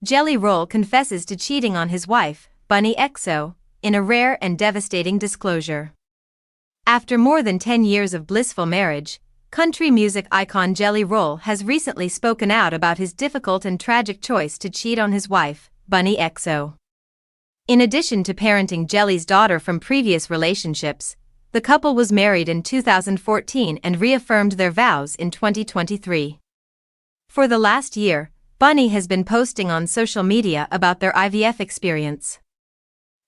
Jelly Roll confesses to cheating on his wife, Bunnie XO, in a rare and devastating disclosure. After more than 10 years of blissful marriage, country music icon Jelly Roll has recently spoken out about his difficult and tragic choice to cheat on his wife, Bunnie XO. In addition to parenting Jelly's daughter from previous relationships, the couple was married in 2014 and reaffirmed their vows in 2023. For the last year, Bunnie has been posting on social media about their IVF experience.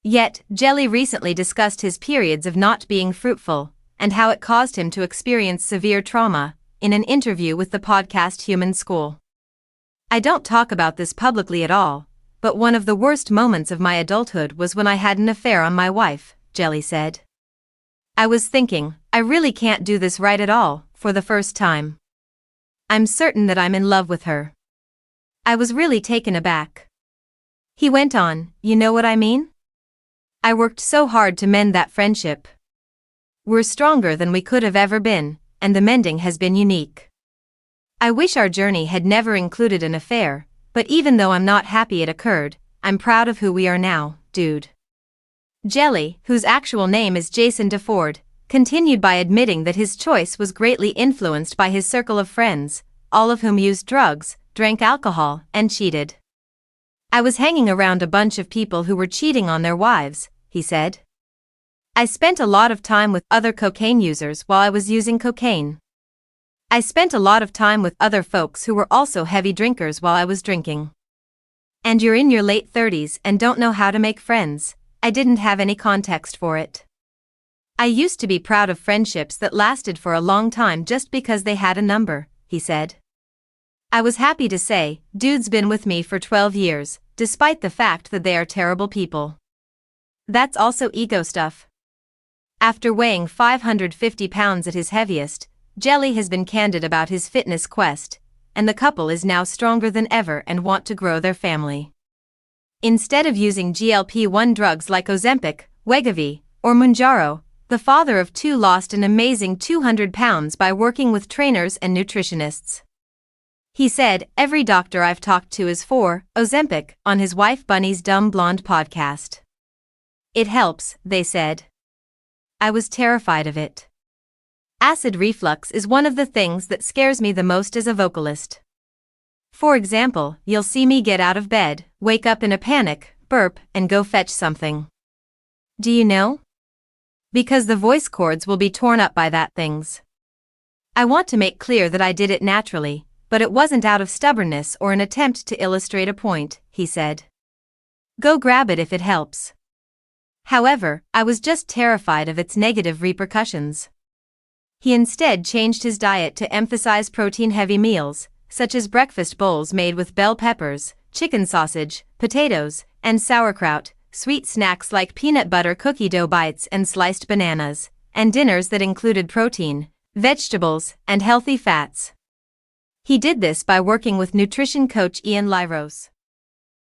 Yet, Jelly recently discussed his periods of not being fruitful, and how it caused him to experience severe trauma, in an interview with the podcast Human School. "I don't talk about this publicly at all, but one of the worst moments of my adulthood was when I had an affair on my wife," Jelly said. "I was thinking, I really can't do this right at all, for the first time. I'm certain that I'm in love with her. I was really taken aback." He went on, "You know what I mean? I worked so hard to mend that friendship. We're stronger than we could have ever been, and the mending has been unique. I wish our journey had never included an affair, but even though I'm not happy it occurred, I'm proud of who we are now, dude." Jelly, whose actual name is Jason DeFord, continued by admitting that his choice was greatly influenced by his circle of friends, all of whom used drugs, drank alcohol, and cheated. "I was hanging around a bunch of people who were cheating on their wives," he said. "I spent a lot of time with other cocaine users while I was using cocaine. I spent a lot of time with other folks who were also heavy drinkers while I was drinking. And you're in your late 30s and don't know how to make friends. I didn't have any context for it. I used to be proud of friendships that lasted for a long time just because they had a number," he said. "I was happy to say, dude's been with me for 12 years, despite the fact that they are terrible people. That's also ego stuff." After weighing 550 pounds at his heaviest, Jelly has been candid about his fitness quest, and the couple is now stronger than ever and want to grow their family. Instead of using GLP-1 drugs like Ozempic, Wegovy, or Mounjaro, the father of two lost an amazing 200 pounds by working with trainers and nutritionists. He said, "Every doctor I've talked to is for Ozempic," on his wife Bunnie's Dumb Blonde podcast. "It helps," they said. "I was terrified of it. Acid reflux is one of the things that scares me the most as a vocalist. For example, you'll see me get out of bed, wake up in a panic, burp, and go fetch something. Do you know? Because the voice cords will be torn up by that things. I want to make clear that I did it naturally, but it wasn't out of stubbornness or an attempt to illustrate a point," he said. "Go grab it if it helps. However, I was just terrified of its negative repercussions." He instead changed his diet to emphasize protein-heavy meals, such as breakfast bowls made with bell peppers, chicken sausage, potatoes, and sauerkraut, sweet snacks like peanut butter cookie dough bites and sliced bananas, and dinners that included protein, vegetables, and healthy fats. He did this by working with nutrition coach Ian Lyros.